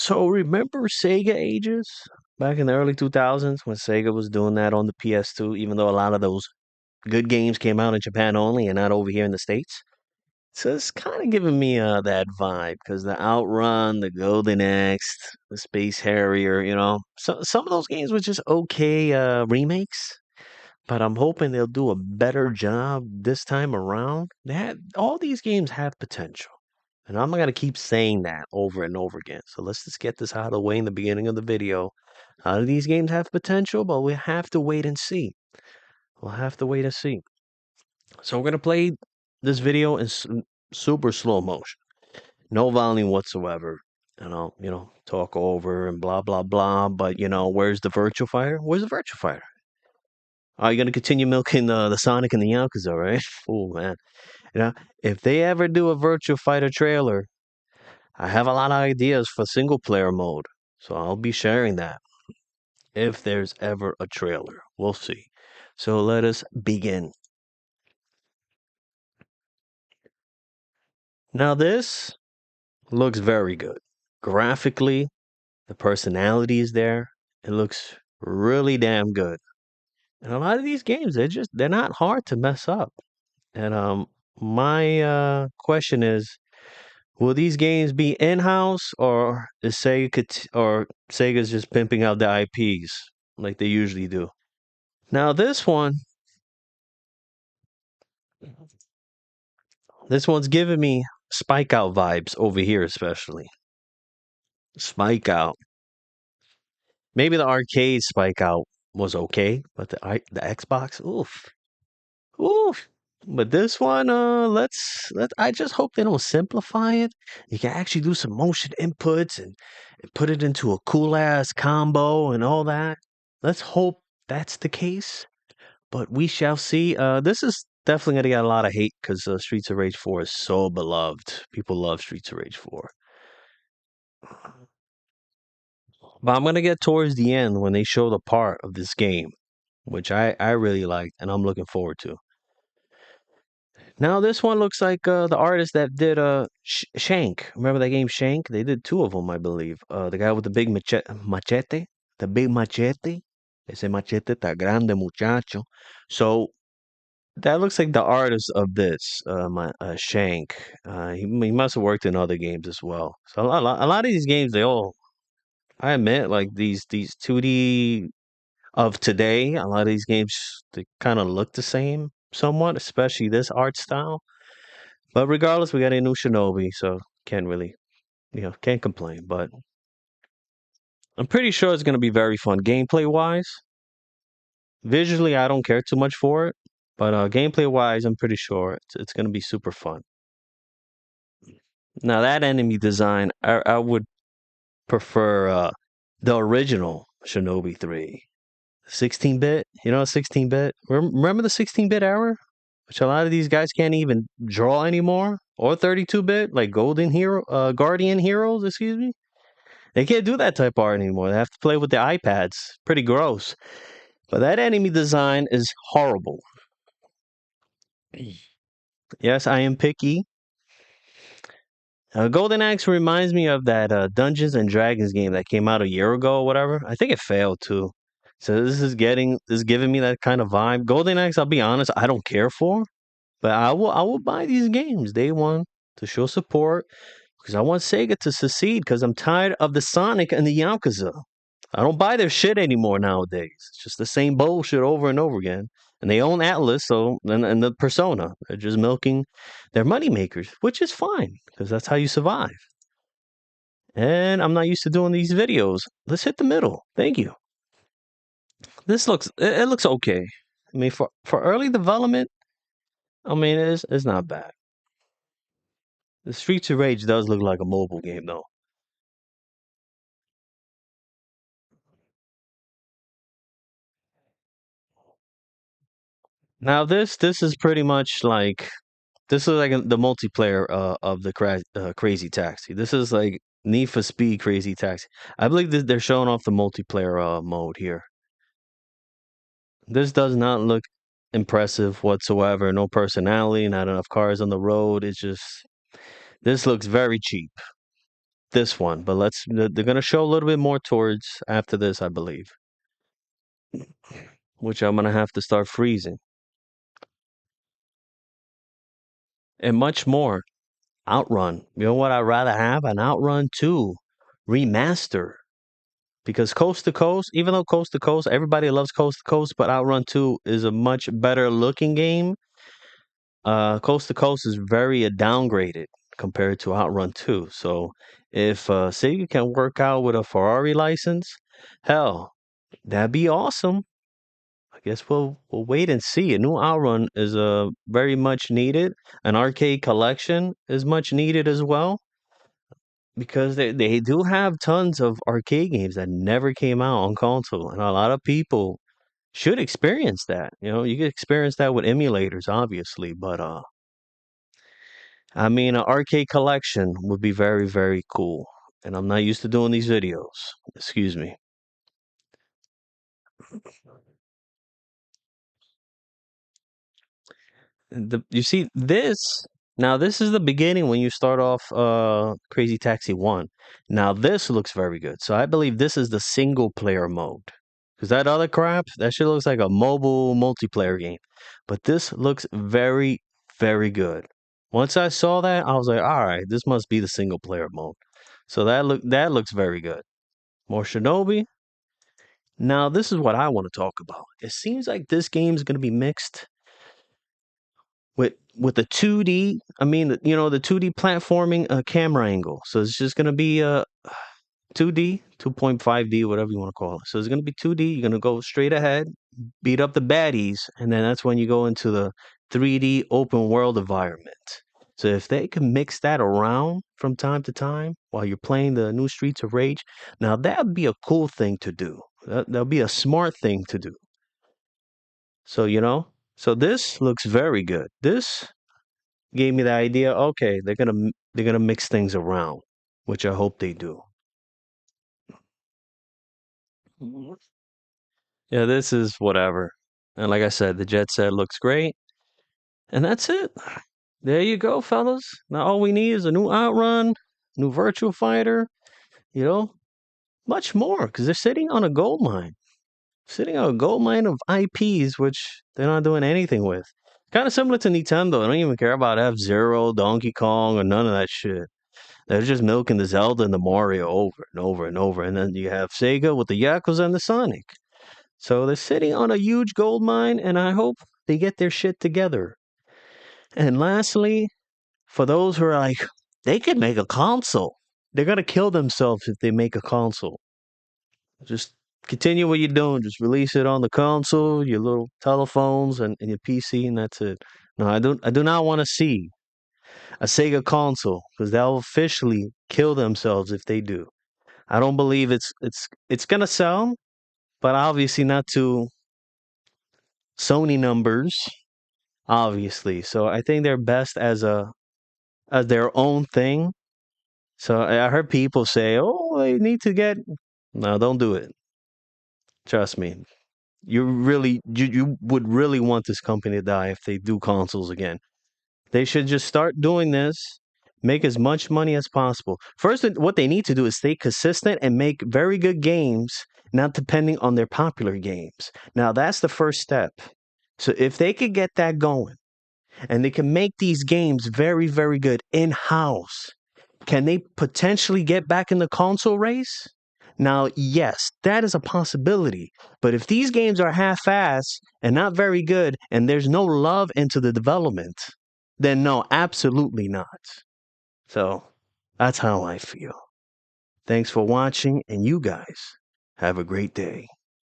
So remember Sega ages back in the early 2000s when Sega was doing that on the PS2, even though a lot of those good games came out in Japan only and not over here in the States? So it's kind of giving me that vibe because the Outrun, the Golden Axe, the Space Harrier, some of those games were just okay remakes, but I'm hoping they'll do a better job this time around. All these games have potential. And I'm gonna keep saying that over and over again. So let's just get this out of the way in the beginning of the video. How do these games have potential? But we have to wait and see. We'll have to wait and see. So we're gonna play this video in super slow motion, no volume whatsoever. And I'll, talk over and blah blah blah. But where's the virtual fighter? Where's the virtual fighter? Are you gonna continue milking the Sonic and the Yakuza, right? Oh man, you know, if they ever do a virtual fighter trailer, I have a lot of ideas for single player mode, so I'll be sharing that if there's ever a trailer. We'll see. So let us begin. Now, this looks very good. Graphically, the personality is there. It looks really damn good. And a lot of these games, they're not hard to mess up. And my question is, will these games be in-house or is Sega's just pimping out the IPs like they usually do? Now this one's giving me Spike Out vibes over here, especially. Spike Out. Maybe the arcade Spike Out was okay, but the Xbox, oof, oof. But this one, let I just hope they don't simplify it. You can actually do some motion inputs and put it into a cool ass combo and all that. Let's hope that's the case. But we shall see. This is definitely gonna get a lot of hate because Streets of Rage 4 is so beloved. People love Streets of Rage 4. But I'm gonna get towards the end when they show the part of this game, which I really liked and I'm looking forward to. Now this one looks like the artist that did Shank. Remember that game Shank? They did two of them, I believe. The guy with the big machete, the big machete. Ese machete está grande, muchacho. So that looks like the artist of this, Shank. He must have worked in other games as well. So a lot of these games, I admit, like these 2D of today, a lot of these games they kind of look the same somewhat, especially this art style. But regardless, we got a new Shinobi, so can't really, can't complain. But I'm pretty sure it's gonna be very fun gameplay wise. Visually, I don't care too much for it, but gameplay wise, I'm pretty sure it's gonna be super fun. Now that enemy design, I would prefer the original Shinobi 3. 16-bit, 16-bit. Remember the 16-bit era? Which a lot of these guys can't even draw anymore. Or 32-bit, like Guardian Heroes, excuse me. They can't do that type of art anymore. They have to play with the iPads. Pretty gross. But that enemy design is horrible. Yes, I am picky. Golden Axe reminds me of that Dungeons and Dragons game that came out a year ago or whatever. I think it failed too. So this is giving me that kind of vibe. Golden Axe, I'll be honest, I don't care for, but I will buy these games day one to show support because I want Sega to succeed because I'm tired of the Sonic and the Yakuza. I don't buy their shit anymore nowadays. It's just the same bullshit over and over again. And they own Atlas, so and the Persona. They're just milking their money makers, which is fine because that's how you survive. And I'm not used to doing these videos. Let's hit the middle. Thank you. It looks okay. I mean, for early development, I mean it's not bad. The Streets of Rage does look like a mobile game though. Now this is pretty much like this is like the multiplayer of the Crazy Taxi. This is like Need for Speed Crazy Taxi. I believe that they're showing off the multiplayer mode here. This does not look impressive whatsoever. No personality, not enough cars on the road. It's just this looks very cheap. this one, but they're gonna show a little bit more towards after this, I believe, which I'm gonna have to start freezing and much more. Outrun. You know what I'd rather have? An Outrun 2 remaster. Because Coast to Coast, even though Coast to Coast, everybody loves Coast to Coast, but Outrun 2 is a much better looking game. Coast to Coast is very downgraded compared to Outrun 2. So if Sega can work out with a Ferrari license, hell, that'd be awesome. I guess we'll wait and see. A new Outrun is very much needed. An arcade collection is much needed as well because they do have tons of arcade games that never came out on console, and a lot of people should experience that. You know, you can experience that with emulators, obviously, but I mean, an arcade collection would be very, very cool. And I'm not used to doing these videos. Excuse me. You see this now. This is the beginning when you start off Crazy Taxi 1. Now this looks very good. So I believe this is the single player mode. Because that other crap, that shit looks like a mobile multiplayer game. But this looks very, very good. Once I saw that, I was like, all right, this must be the single player mode. So that looks very good. More Shinobi. Now this is what I want to talk about. It seems like this game is going to be mixed with the 2D. I mean, you know, the 2D platforming camera angle. So it's just going to be 2D, 2.5D, whatever you want to call it. So it's going to be 2D. You're going to go straight ahead, beat up the baddies, and then that's when you go into the 3D open world environment. So if they can mix that around from time to time while you're playing the new Streets of Rage, now that would be a cool thing to do. That'll be a smart thing to do. So, you know, so this looks very good. This gave me the idea, okay, they're gonna mix things around, which I hope they do. Mhm. Yeah, this is whatever. And like I said, the Jet Set looks great. And that's it. There you go, fellas. Now all we need is a new Outrun, new Virtual Fighter, you know, much more, because they're sitting on a gold mine. Sitting on a gold mine of IPs, which they're not doing anything with. Kind of similar to Nintendo. They don't even care about F-Zero, Donkey Kong, or none of that shit. They're just milking the Zelda and the Mario over and over and over. And then you have Sega with the Yakuza and the Sonic. So they're sitting on a huge gold mine, and I hope they get their shit together. And lastly, for those who are like, they could make a console. They're going to kill themselves if they make a console. Just continue what you're doing. Just release it on the console, your little telephones, and your PC, and that's it. No, I do not want to see a Sega console because they'll officially kill themselves if they do. I don't believe it's gonna sell, but obviously not to Sony numbers, obviously. So I think they're best as their own thing. So I heard people say, "Oh, they need to get." No, don't do it. Trust me. You would really want this company to die if they do consoles again. They should just start doing this, make as much money as possible. First, what they need to do is stay consistent and make very good games, not depending on their popular games. Now, that's the first step. So, if they could get that going and they can make these games very, very good in house, can they potentially get back in the console race? Now, yes, that is a possibility. But if these games are half assed and not very good, and there's no love into the development, then no, absolutely not. So that's how I feel. Thanks for watching, and you guys have a great day.